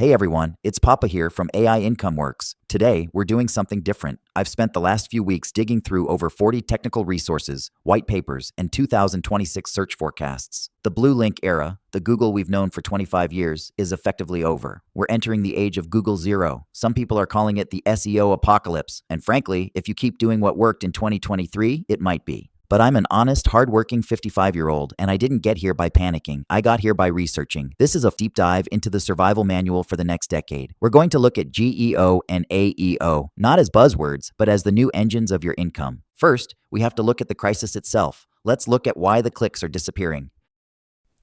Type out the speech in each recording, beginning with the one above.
Hey everyone, it's Papa here from AI Income Works. Today, we're doing something different. I've spent the last few weeks digging through over 40 technical resources, white papers, and 2026 search forecasts. The blue link era, the Google we've known for 25 years, is effectively over. We're entering the age of Google Zero. Some people are calling it the SEO apocalypse, and frankly, if you keep doing what worked in 2023, it might be. But I'm an honest, hardworking 55-year-old, and I didn't get here by panicking. I got here by researching. This is a deep dive into the survival manual for the next decade. We're going to look at GEO and AEO, not as buzzwords, but as the new engines of your income. First, we have to look at the crisis itself. Let's look at why the clicks are disappearing.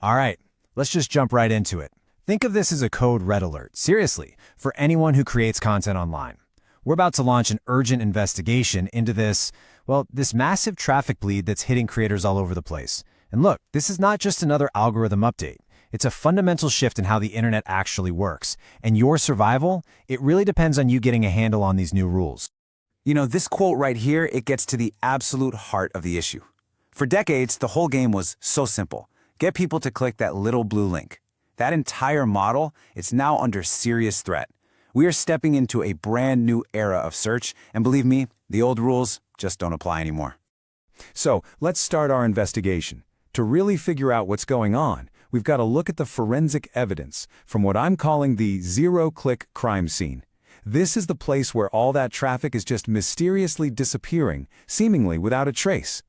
All right, let's just jump right into it. Think of this as a code red alert, seriously, for anyone who creates content online. We're about to launch an urgent investigation into this massive traffic bleed that's hitting creators all over the place. And look, this is not just another algorithm update. It's a fundamental shift in how the internet actually works. And your survival, it really depends on you getting a handle on these new rules. You know, this quote right here, it gets to the absolute heart of the issue. For decades, the whole game was so simple. Get people to click that little blue link. That entire model, it's now under serious threat. We are stepping into a brand new era of search, and believe me, the old rules just don't apply anymore. So let's start our investigation. To really figure out what's going on, we've got to look at the forensic evidence from what I'm calling the zero-click crime scene. This is the place where all that traffic is just mysteriously disappearing, seemingly without a trace.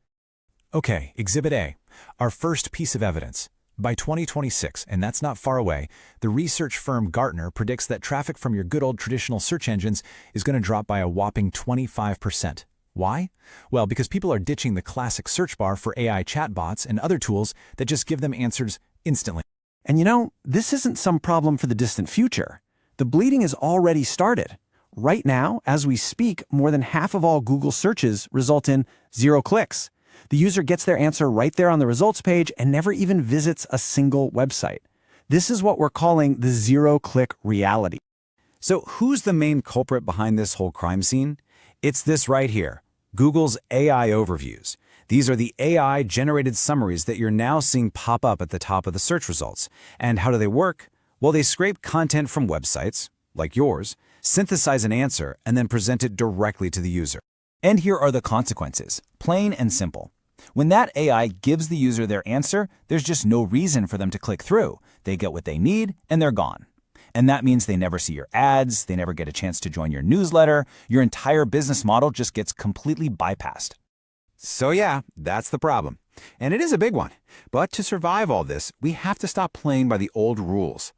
Okay, Exhibit A, our first piece of evidence. By 2026, and that's not far away, the research firm Gartner predicts that traffic from your good old traditional search engines is going to drop by a whopping 25%. Why? Well, because people are ditching the classic search bar for AI chatbots and other tools that just give them answers instantly. And you know, this isn't some problem for the distant future. The bleeding has already started. Right now, as we speak, more than half of all Google searches result in 0 clicks. The user gets their answer right there on the results page and never even visits a single website. This is what we're calling the zero-click reality. So who's the main culprit behind this whole crime scene? It's this right here, Google's AI overviews. These are the AI-generated summaries that you're now seeing pop up at the top of the search results. And how do they work? Well, they scrape content from websites, like yours, synthesize an answer, and then present it directly to the user. And here are the consequences, plain and simple. When that AI gives the user their answer, there's just no reason for them to click through. They get what they need, and they're gone. And that means they never see your ads, they never get a chance to join your newsletter, your entire business model just gets completely bypassed. So yeah, that's the problem. And it is a big one. But to survive all this, we have to stop playing by the old rules.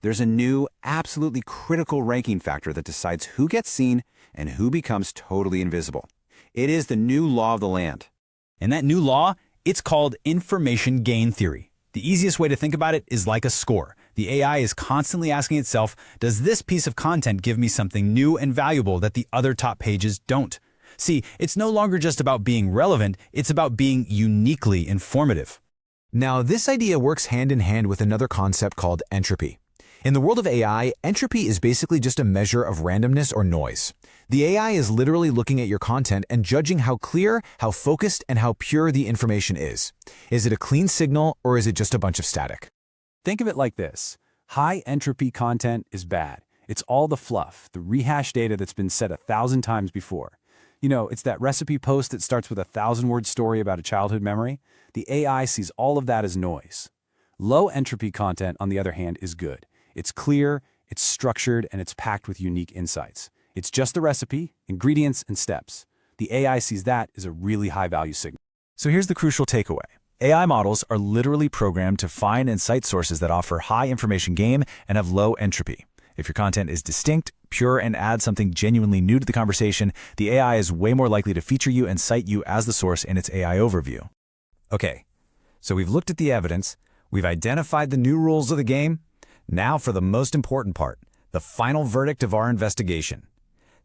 There's a new, absolutely critical ranking factor that decides who gets seen and who becomes totally invisible. It is the new law of the land. And that new law, it's called information gain theory. The easiest way to think about it is like a score. The AI is constantly asking itself, does this piece of content give me something new and valuable that the other top pages don't? See, it's no longer just about being relevant, it's about being uniquely informative. Now, this idea works hand in hand with another concept called entropy. In the world of AI, entropy is basically just a measure of randomness or noise. The AI is literally looking at your content and judging how clear, how focused, and how pure the information is. Is it a clean signal, or is it just a bunch of static? Think of it like this. High entropy content is bad. It's all the fluff, the rehashed data that's been said 1,000 times before. You know, it's that recipe post that starts with a 1,000-word story about a childhood memory. The AI sees all of that as noise. Low entropy content, on the other hand, is good. It's clear, it's structured, and it's packed with unique insights. It's just the recipe, ingredients, and steps. The AI sees that as a really high-value signal. So here's the crucial takeaway. AI models are literally programmed to find and cite sources that offer high information gain and have low entropy. If your content is distinct, pure, and adds something genuinely new to the conversation, the AI is way more likely to feature you and cite you as the source in its AI overview. Okay, so we've looked at the evidence, we've identified the new rules of the game. Now for the most important part, the final verdict of our investigation.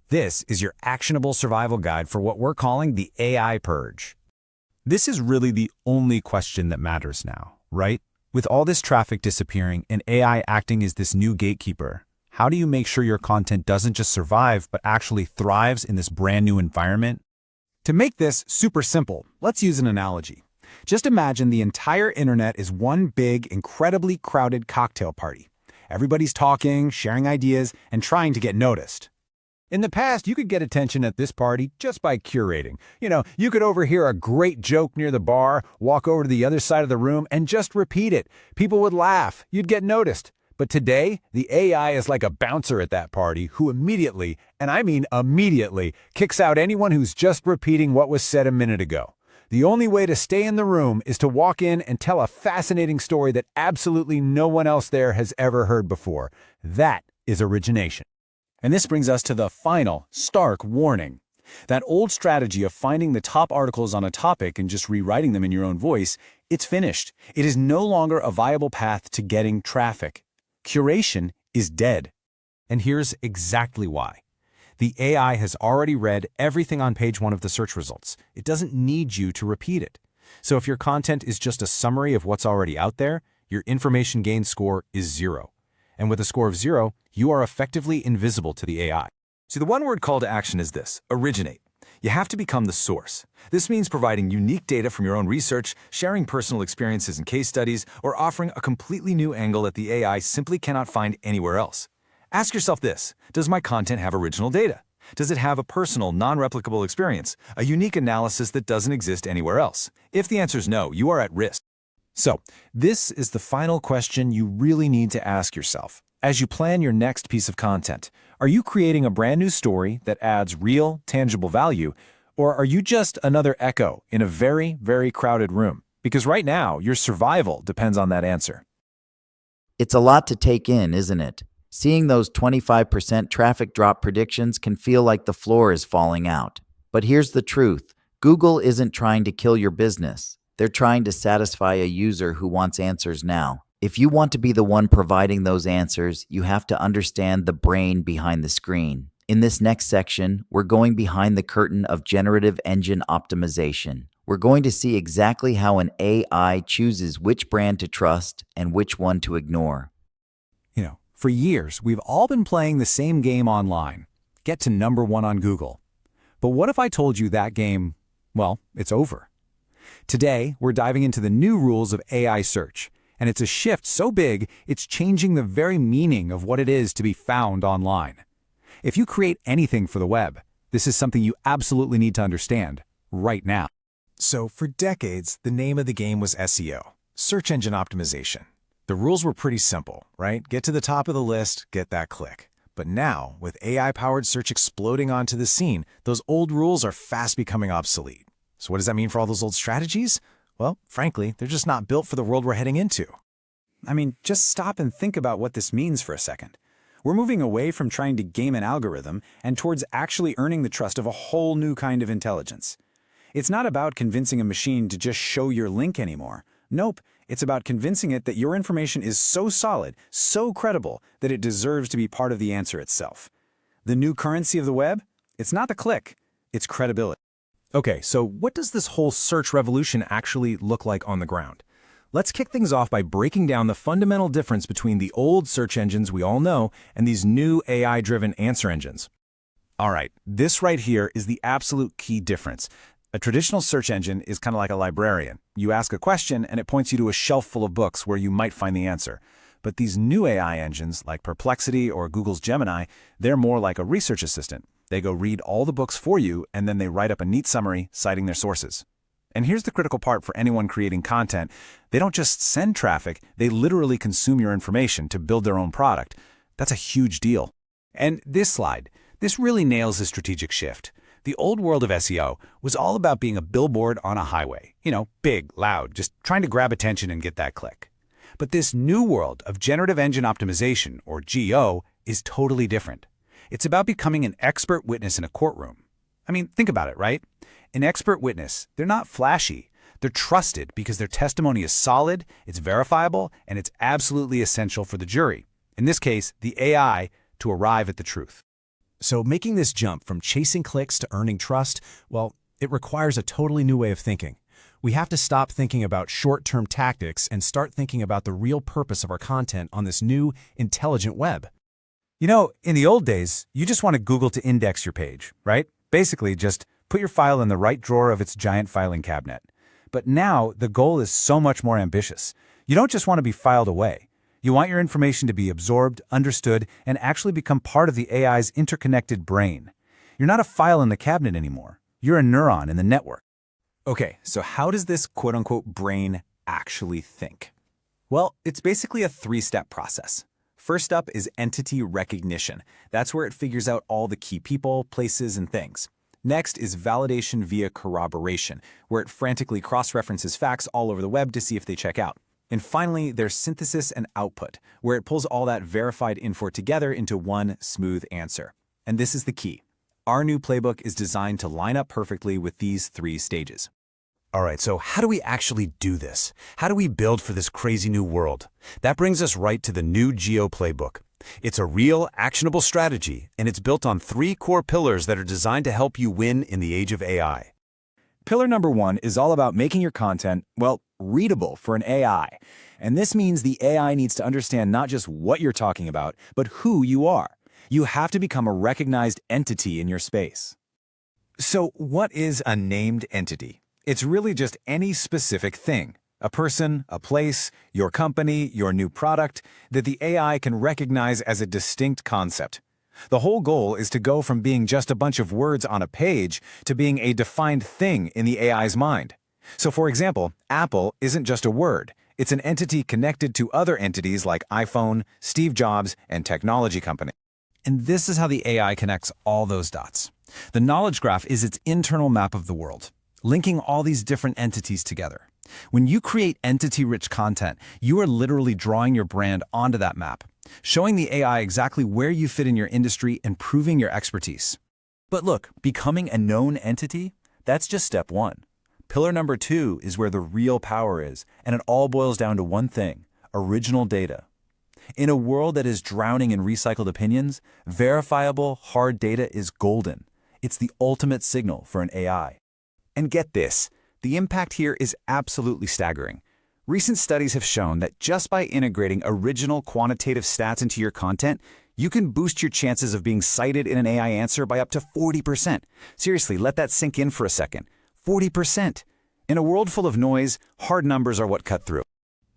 This is your actionable survival guide for what we're calling the AI purge. This is really the only question that matters now, right? With all this traffic disappearing and AI acting as this new gatekeeper, how do you make sure your content doesn't just survive but actually thrives in this brand new environment? To make this super simple, let's use an analogy. Just imagine the entire internet is one big, incredibly crowded cocktail party. Everybody's talking, sharing ideas, and trying to get noticed. In the past, you could get attention at this party just by curating. You could overhear a great joke near the bar, walk over to the other side of the room, and just repeat it. People would laugh. You'd get noticed. But today, the AI is like a bouncer at that party who immediately, and I mean immediately, kicks out anyone who's just repeating what was said a minute ago. The only way to stay in the room is to walk in and tell a fascinating story that absolutely no one else there has ever heard before. That is origination. And this brings us to the final, stark warning. That old strategy of finding the top articles on a topic and just rewriting them in your own voice, it's finished. It is no longer a viable path to getting traffic. Curation is dead. And here's exactly why. The AI has already read everything on page 1 of the search results. It doesn't need you to repeat it. So if your content is just a summary of what's already out there, your information gain score is 0. And with a score of 0, you are effectively invisible to the AI. So the one-word call to action is this: originate. You have to become the source. This means providing unique data from your own research, sharing personal experiences and case studies, or offering a completely new angle that the AI simply cannot find anywhere else. Ask yourself this: does my content have original data? Does it have a personal, non-replicable experience, a unique analysis that doesn't exist anywhere else? If the answer is no, you are at risk. So, this is the final question you really need to ask yourself. As you plan your next piece of content, are you creating a brand new story that adds real, tangible value, or are you just another echo in a very, very crowded room? Because right now, your survival depends on that answer. It's a lot to take in, isn't it? Seeing those 25% traffic drop predictions can feel like the floor is falling out. But here's the truth: Google isn't trying to kill your business. They're trying to satisfy a user who wants answers now. If you want to be the one providing those answers, you have to understand the brain behind the screen. In this next section, we're going behind the curtain of generative engine optimization. We're going to see exactly how an AI chooses which brand to trust and which one to ignore. For years, we've all been playing the same game online. Get to #1 on Google. But what if I told you that game, well, it's over? Today, we're diving into the new rules of AI search. And it's a shift so big, it's changing the very meaning of what it is to be found online. If you create anything for the web, this is something you absolutely need to understand right now. So for decades, the name of the game was SEO, search engine optimization. The rules were pretty simple, right? Get to the top of the list, get that click. But now, with AI-powered search exploding onto the scene, those old rules are fast becoming obsolete. So what does that mean for all those old strategies? Well, frankly, they're just not built for the world we're heading into. I mean, just stop and think about what this means for a second. We're moving away from trying to game an algorithm and towards actually earning the trust of a whole new kind of intelligence. It's not about convincing a machine to just show your link anymore. Nope, it's about convincing it that your information is so solid, so credible, that it deserves to be part of the answer itself. The new currency of the web? It's not the click, it's credibility. Okay, so what does this whole search revolution actually look like on the ground? Let's kick things off by breaking down the fundamental difference between the old search engines we all know and these new AI-driven answer engines. All right, this right here is the absolute key difference. A traditional search engine is kind of like a librarian. You ask a question and it points you to a shelf full of books where you might find the answer. But these new AI engines, like Perplexity or Google's Gemini, they're more like a research assistant. They go read all the books for you, and then they write up a neat summary citing their sources. And here's the critical part for anyone creating content. They don't just send traffic, they literally consume your information to build their own product. That's a huge deal. And this slide, this really nails the strategic shift. The old world of SEO was all about being a billboard on a highway. Big, loud, just trying to grab attention and get that click. But this new world of Generative Engine Optimization, or GO, is totally different. It's about becoming an expert witness in a courtroom. I mean, think about it, right? An expert witness, they're not flashy. They're trusted because their testimony is solid, it's verifiable, and it's absolutely essential for the jury, in this case, the AI, to arrive at the truth. So making this jump from chasing clicks to earning trust, well, it requires a totally new way of thinking. We have to stop thinking about short-term tactics and start thinking about the real purpose of our content on this new, intelligent web. In the old days, you just wanted Google to index your page, right? Basically, just put your file in the right drawer of its giant filing cabinet. But now, the goal is so much more ambitious. You don't just want to be filed away. You want your information to be absorbed, understood, and actually become part of the AI's interconnected brain. You're not a file in the cabinet anymore. You're a neuron in the network. Okay, so how does this quote-unquote brain actually think? Well, it's basically a three-step process. First up is entity recognition. That's where it figures out all the key people, places, and things. Next is validation via corroboration, where it frantically cross-references facts all over the web to see if they check out. And finally, there's synthesis and output, where it pulls all that verified info together into one smooth answer. And this is the key. Our new playbook is designed to line up perfectly with these three stages. All right, so how do we actually do this? How do we build for this crazy new world? That brings us right to the new Geo Playbook. It's a real, actionable strategy, and it's built on 3 core pillars that are designed to help you win in the age of AI. Pillar number 1 is all about making your content, well, readable for an AI. And this means the AI needs to understand not just what you're talking about, but who you are. You have to become a recognized entity in your space. So what is a named entity? It's really just any specific thing, a person, a place, your company, your new product, that the AI can recognize as a distinct concept. The whole goal is to go from being just a bunch of words on a page to being a defined thing in the AI's mind. So for example, Apple isn't just a word. It's an entity connected to other entities like iPhone, Steve Jobs, and technology company. And this is how the AI connects all those dots. The knowledge graph is its internal map of the world, linking all these different entities together. When you create entity-rich content, you are literally drawing your brand onto that map, showing the AI exactly where you fit in your industry and proving your expertise. But look, becoming a known entity, that's just step 1. Pillar number 2 is where the real power is, and it all boils down to one thing: original data. In a world that is drowning in recycled opinions, verifiable, hard data is golden. It's the ultimate signal for an AI. And get this, the impact here is absolutely staggering. Recent studies have shown that just by integrating original quantitative stats into your content, you can boost your chances of being cited in an AI answer by up to 40%. Seriously, let that sink in for a second. 40%. In a world full of noise, hard numbers are what cut through.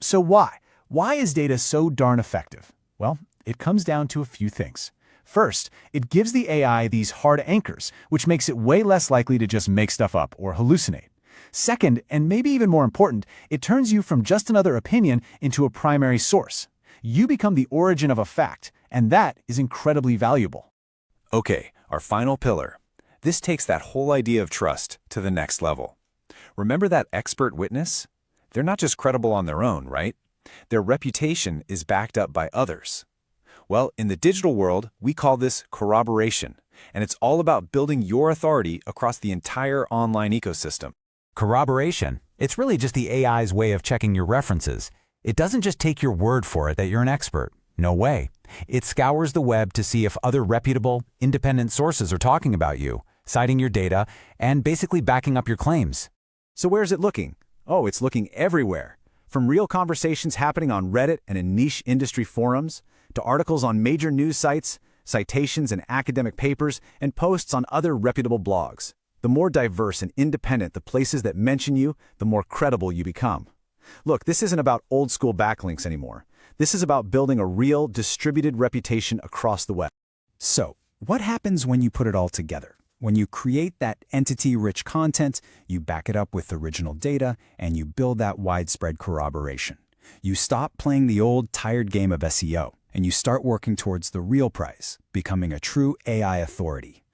So why? Why is data so darn effective? Well, it comes down to a few things. First, it gives the AI these hard anchors, which makes it way less likely to just make stuff up or hallucinate. Second, and maybe even more important, it turns you from just another opinion into a primary source. You become the origin of a fact, and that is incredibly valuable. Okay, our final pillar. This takes that whole idea of trust to the next level. Remember that expert witness? They're not just credible on their own, right? Their reputation is backed up by others. Well, in the digital world, we call this corroboration, and it's all about building your authority across the entire online ecosystem. Corroboration. It's really just the AI's way of checking your references. It doesn't just take your word for it that you're an expert. No way. It scours the web to see if other reputable, independent sources are talking about you, citing your data, and basically backing up your claims. So where's it looking? Oh, it's looking everywhere. From real conversations happening on Reddit and in niche industry forums, to articles on major news sites, citations in academic papers, and posts on other reputable blogs. The more diverse and independent the places that mention you, the more credible you become. Look, this isn't about old-school backlinks anymore. This is about building a real, distributed reputation across the web. So, what happens when you put it all together? When you create that entity-rich content, you back it up with original data, and you build that widespread corroboration. You stop playing the old, tired game of SEO, and you start working towards the real prize, becoming a true AI authority.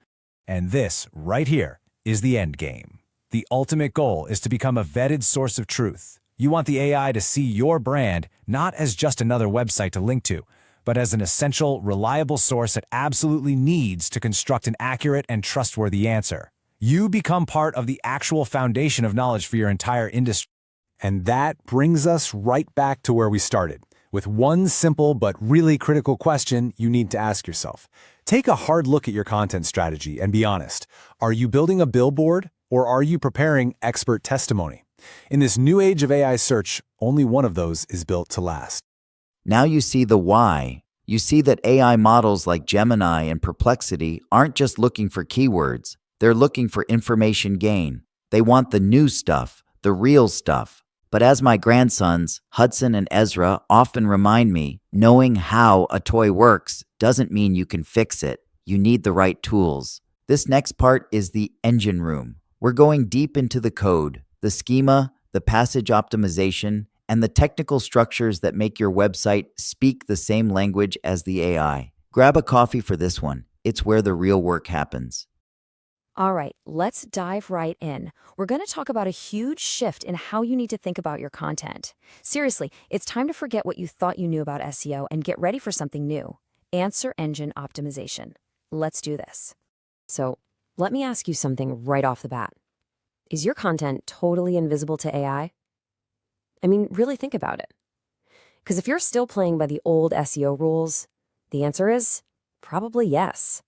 And this, right here, is the end game. The ultimate goal is to become a vetted source of truth. You want the AI to see your brand not as just another website to link to, but as an essential, reliable source it absolutely needs to construct an accurate and trustworthy answer. You become part of the actual foundation of knowledge for your entire industry. And that brings us right back to where we started, with one simple but really critical question you need to ask yourself. Take a hard look at your content strategy and be honest. Are you building a billboard, or are you preparing expert testimony? In this new age of AI search, only one of those is built to last. Now you see the why. You see that AI models like Gemini and Perplexity aren't just looking for keywords. They're looking for information gain. They want the new stuff, the real stuff. But as my grandsons, Hudson and Ezra, often remind me, knowing how a toy works doesn't mean you can fix it. You need the right tools. This next part is the engine room. We're going deep into the code, the schema, the passage optimization, and the technical structures that make your website speak the same language as the AI. Grab a coffee for this one. It's where the real work happens. All right, let's dive right in. We're going to talk about a huge shift in how you need to think about your content. Seriously, it's time to forget what you thought you knew about SEO and get ready for something new. Answer engine optimization. Let's do this. So, let me ask you something right off the bat. Is your content totally invisible to AI? I mean, really think about it. Because if you're still playing by the old SEO rules, the answer is probably yes.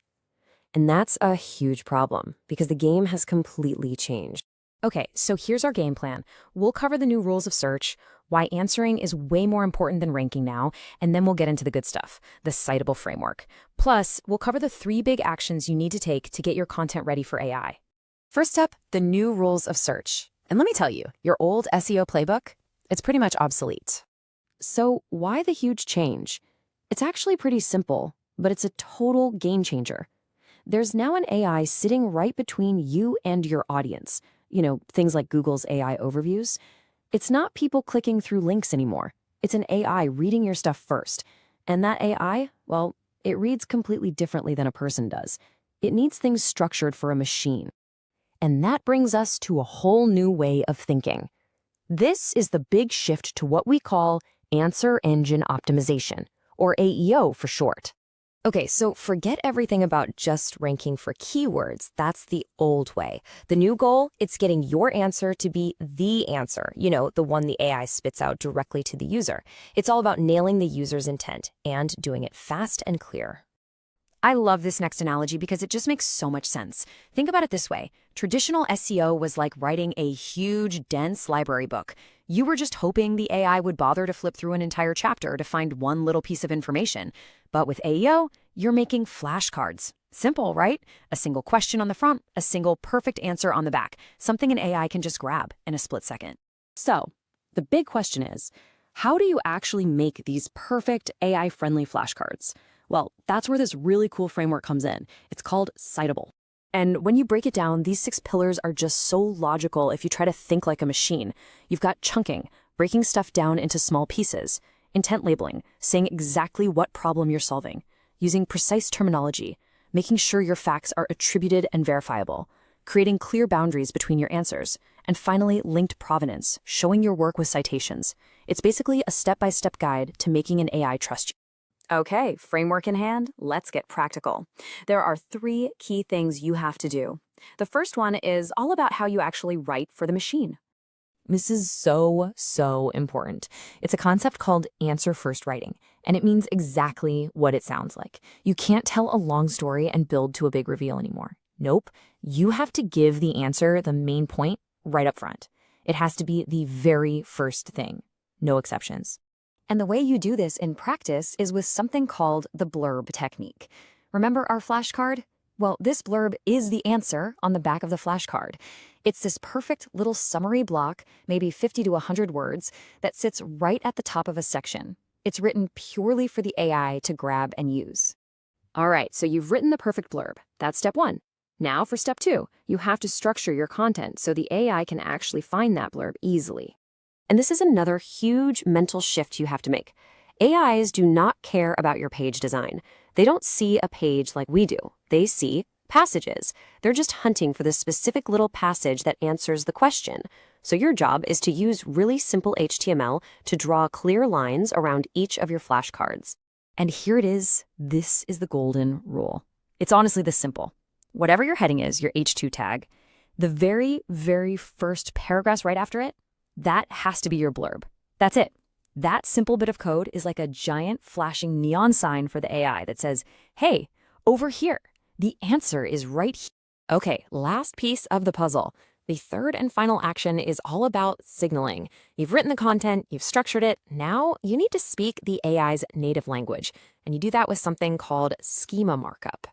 And that's a huge problem because the game has completely changed. Okay, so here's our game plan. We'll cover the new rules of search, why answering is way more important than ranking now, and then we'll get into the good stuff, the citable framework. Plus, we'll cover the 3 big actions you need to take to get your content ready for AI. First up, the new rules of search. And let me tell you, your old SEO playbook, it's pretty much obsolete. So why the huge change? It's actually pretty simple, but it's a total game changer. There's now an AI sitting right between you and your audience. You know, things like Google's AI overviews. It's not people clicking through links anymore. It's an AI reading your stuff first. And that AI, well, it reads completely differently than a person does. It needs things structured for a machine. And that brings us to a whole new way of thinking. This is the big shift to what we call Answer Engine Optimization, or AEO for short. Okay, so forget everything about just ranking for keywords. That's the old way. The new goal, it's getting your answer to be the answer, the one the AI spits out directly to the user. It's all about nailing the user's intent and doing it fast and clear. I love this next analogy because it just makes so much sense. Think about it this way. Traditional SEO was like writing a huge, dense library book. You were just hoping the AI would bother to flip through an entire chapter to find one little piece of information. But with AEO, you're making flashcards. Simple, right? A single question on the front, a single perfect answer on the back, something an AI can just grab in a split second. So, the big question is, how do you actually make these perfect AI-friendly flashcards? Well, that's where this really cool framework comes in. It's called citable. And when you break it down, these 6 pillars are just so logical if you try to think like a machine. You've got chunking, breaking stuff down into small pieces. Intent labeling, saying exactly what problem you're solving. Using precise terminology, making sure your facts are attributed and verifiable. Creating clear boundaries between your answers. And finally, linked provenance, showing your work with citations. It's basically a step-by-step guide to making an AI trust you. Okay, framework in hand, let's get practical. There are 3 key things you have to do. The first one is all about how you actually write for the machine. This is so important. It's a concept called answer first writing, and it means exactly what it sounds like. You can't tell a long story and build to a big reveal anymore. Nope, you have to give the answer the main point right up front. It has to be the very first thing, no exceptions. And the way you do this in practice is with something called the blurb technique. Remember our flashcard? Well, this blurb is the answer on the back of the flashcard. It's this perfect little summary block, maybe 50 to 100 words, that sits right at the top of a section. It's written purely for the AI to grab and use. All right, so you've written the perfect blurb. That's step 1. Now for step 2, you have to structure your content so the AI can actually find that blurb easily. And this is another huge mental shift you have to make. AIs do not care about your page design. They don't see a page like we do. They see passages. They're just hunting for the specific little passage that answers the question. So your job is to use really simple HTML to draw clear lines around each of your flashcards. And here it is. This is the golden rule. It's honestly this simple. Whatever your heading is, your H2 tag, the very first paragraphs right after it, that has to be your blurb. That's it. That simple bit of code is like a giant flashing neon sign for the AI that says, hey, over here, the answer is right here. Okay, last piece of the puzzle. The third and final action is all about signaling. You've written the content, you've structured it. Now you need to speak the AI's native language. And you do that with something called schema markup.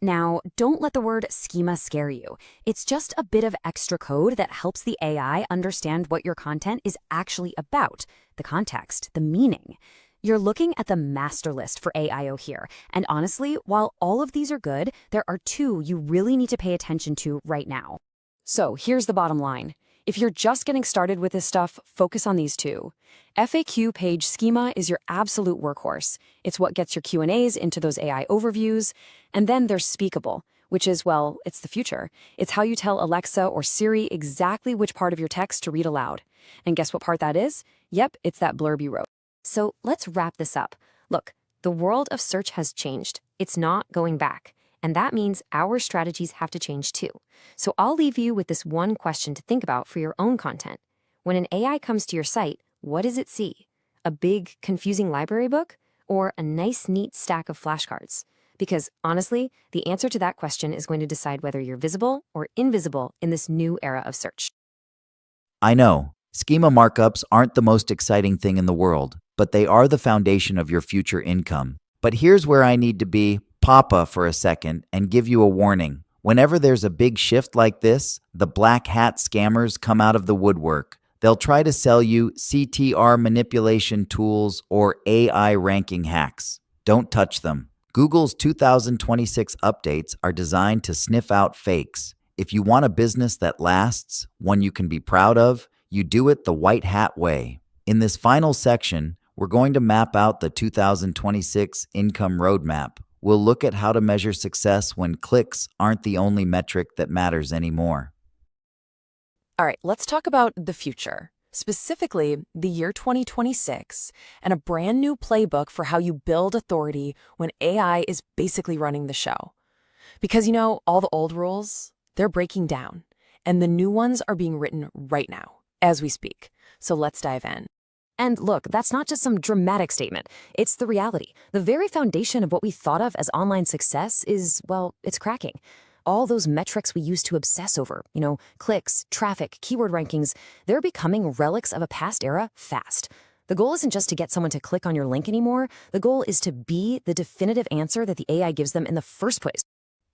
Now, don't let the word schema scare you. It's just a bit of extra code that helps the AI understand what your content is actually about, the context, the meaning. You're looking at the master list for AIO here, and honestly, while all of these are good, there are two you really need to pay attention to right now. So here's the bottom line. If you're just getting started with this stuff, focus on these two. FAQ page schema is your absolute workhorse. It's what gets your Q&As into those AI overviews. And then there's Speakable, which is, well, it's the future. It's how you tell Alexa or Siri exactly which part of your text to read aloud. And guess what part that is? Yep, it's that blurb you wrote. So let's wrap this up. Look, the world of search has changed. It's not going back. And that means our strategies have to change too. So I'll leave you with this one question to think about for your own content. When an AI comes to your site, what does it see? A big, confusing library book? Or a nice, neat stack of flashcards? Because honestly, the answer to that question is going to decide whether you're visible or invisible in this new era of search. I know, schema markups aren't the most exciting thing in the world, but they are the foundation of your future income. But here's where I need to be Papa for a second and give you a warning. Whenever there's a big shift like this, the black hat scammers come out of the woodwork. They'll try to sell you CTR manipulation tools or AI ranking hacks. Don't touch them. Google's 2026 updates are designed to sniff out fakes. If you want a business that lasts, one you can be proud of, you do it the white hat way. In this final section, we're going to map out the 2026 income roadmap. We'll look at how to measure success when clicks aren't the only metric that matters anymore. All right, let's talk about the future, specifically the year 2026, and a brand new playbook for how you build authority when AI is basically running the show. Because, all the old rules, they're breaking down, and the new ones are being written right now, as we speak. So let's dive in. And look, that's not just some dramatic statement. It's the reality. The very foundation of what we thought of as online success is, well, it's cracking. All those metrics we used to obsess over, clicks, traffic, keyword rankings, they're becoming relics of a past era fast. The goal isn't just to get someone to click on your link anymore. The goal is to be the definitive answer that the AI gives them in the first place.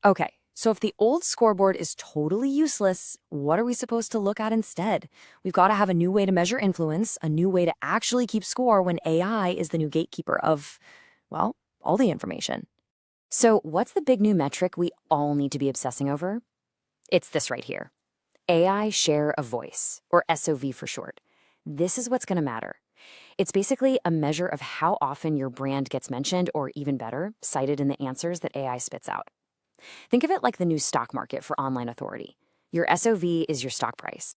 Okay, so if the old scoreboard is totally useless, what are we supposed to look at instead? We've got to have a new way to measure influence, a new way to actually keep score when AI is the new gatekeeper of, well, all the information. So what's the big new metric we all need to be obsessing over? It's this right here. AI share of voice, or SOV for short. This is what's going to matter. It's basically a measure of how often your brand gets mentioned, or even better, cited in the answers that AI spits out. Think of it like the new stock market for online authority. Your SOV is your stock price.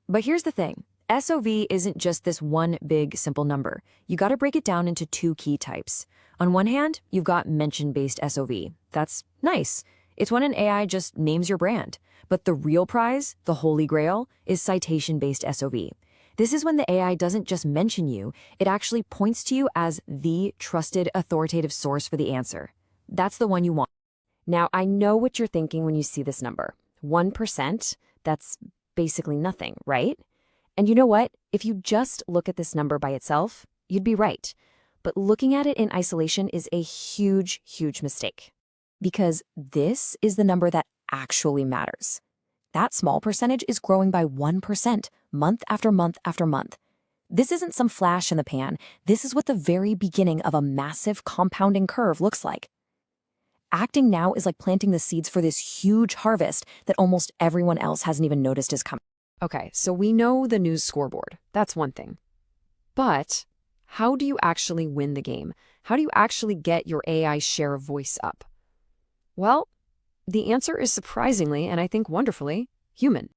But here's the thing. SOV isn't just this one big, simple number. You got to break it down into two key types. On one hand, you've got mention-based SOV. That's nice. It's when an AI just names your brand. But the real prize, the holy grail, is citation-based SOV. This is when the AI doesn't just mention you, it actually points to you as the trusted, authoritative source for the answer. That's the one you want. Now, I know what you're thinking when you see this number. 1%, that's basically nothing, right? And you know what? If you just look at this number by itself, you'd be right. But looking at it in isolation is a huge, huge mistake. Because this is the number that actually matters. That small percentage is growing by 1%, month after month after month. This isn't some flash in the pan. This is what the very beginning of a massive compounding curve looks like. Acting now is like planting the seeds for this huge harvest that almost everyone else hasn't even noticed is coming. Okay, so we know the news scoreboard. That's one thing. But how do you actually win the game? How do you actually get your AI share of voice up? Well, the answer is surprisingly, and I think wonderfully, human.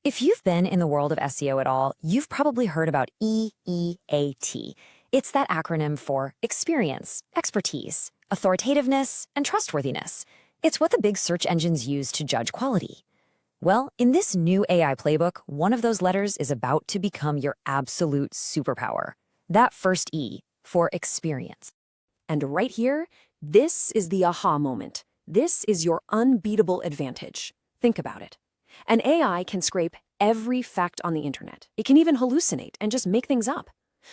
If you've been in the world of SEO at all, you've probably heard about EEAT. It's that acronym for experience, expertise, authoritativeness, and trustworthiness. It's what the big search engines use to judge quality. Well, in this new AI playbook, one of those letters is about to become your absolute superpower. That first E, for experience. And right here, this is the aha moment. This is your unbeatable advantage. Think about it. An AI can scrape every fact on the internet. It can even hallucinate and just make things up.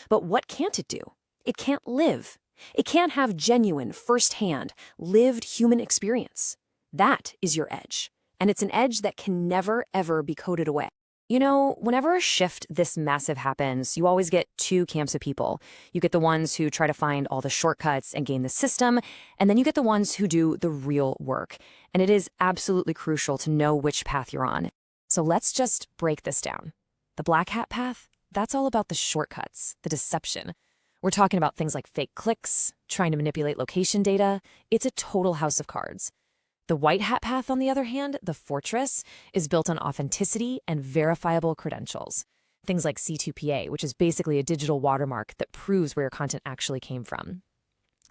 But what can't it do? It can't live. It can't have genuine, first-hand, lived human experience. That is your edge. And it's an edge that can never, ever be coded away. You know, whenever a shift this massive happens, you always get two camps of people. You get the ones who try to find all the shortcuts and game the system, and then you get the ones who do the real work. And it is absolutely crucial to know which path you're on. So let's just break this down. The black hat path, that's all about the shortcuts, the deception. We're talking about things like fake clicks, trying to manipulate location data. It's a total house of cards. The white hat path, on the other hand, the fortress, is built on authenticity and verifiable credentials. Things like C2PA, which is basically a digital watermark that proves where your content actually came from.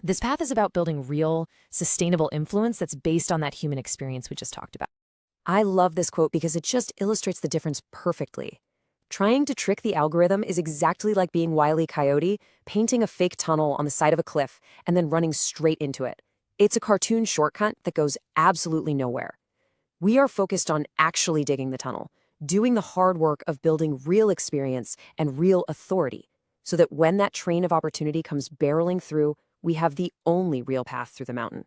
This path is about building real, sustainable influence that's based on that human experience we just talked about. I love this quote because it just illustrates the difference perfectly. Trying to trick the algorithm is exactly like being Wile E. Coyote, painting a fake tunnel on the side of a cliff and then running straight into it. It's a cartoon shortcut that goes absolutely nowhere. We are focused on actually digging the tunnel, doing the hard work of building real experience and real authority, so that when that train of opportunity comes barreling through, we have the only real path through the mountain.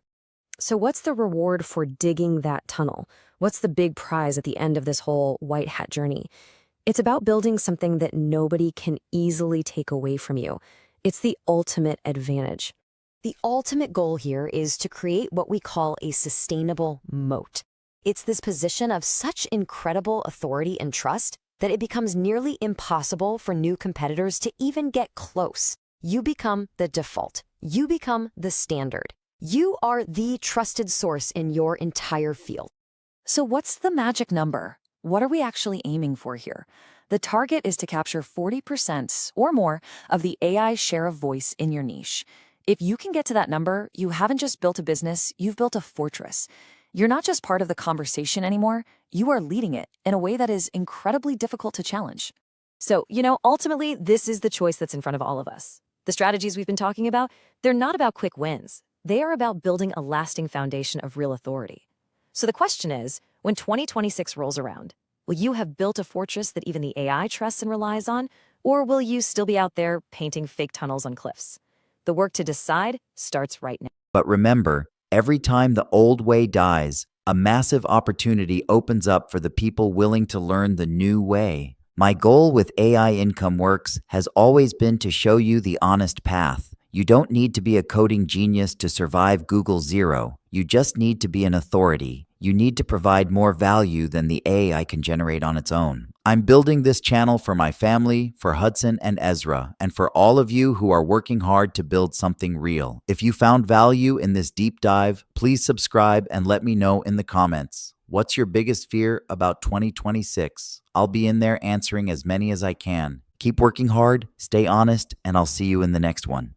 So what's the reward for digging that tunnel? What's the big prize at the end of this whole white hat journey? It's about building something that nobody can easily take away from you. It's the ultimate advantage. The ultimate goal here is to create what we call a sustainable moat. It's this position of such incredible authority and trust that it becomes nearly impossible for new competitors to even get close. You become the default. You become the standard. You are the trusted source in your entire field. So what's the magic number? What are we actually aiming for here? The target is to capture 40% or more of the AI share of voice in your niche. If you can get to that number, you haven't just built a business, you've built a fortress. You're not just part of the conversation anymore, you are leading it in a way that is incredibly difficult to challenge. So, ultimately, this is the choice that's in front of all of us. The strategies we've been talking about, they're not about quick wins. They are about building a lasting foundation of real authority. So the question is, when 2026 rolls around, will you have built a fortress that even the AI trusts and relies on, or will you still be out there painting fake tunnels on cliffs? The work to decide starts right now. But remember, every time the old way dies, a massive opportunity opens up for the people willing to learn the new way. My goal with AI Income Works has always been to show you the honest path. You don't need to be a coding genius to survive Google Zero. You just need to be an authority. You need to provide more value than the AI can generate on its own. I'm building this channel for my family, for Hudson and Ezra, and for all of you who are working hard to build something real. If you found value in this deep dive, please subscribe and let me know in the comments. What's your biggest fear about 2026? I'll be in there answering as many as I can. Keep working hard, stay honest, and I'll see you in the next one.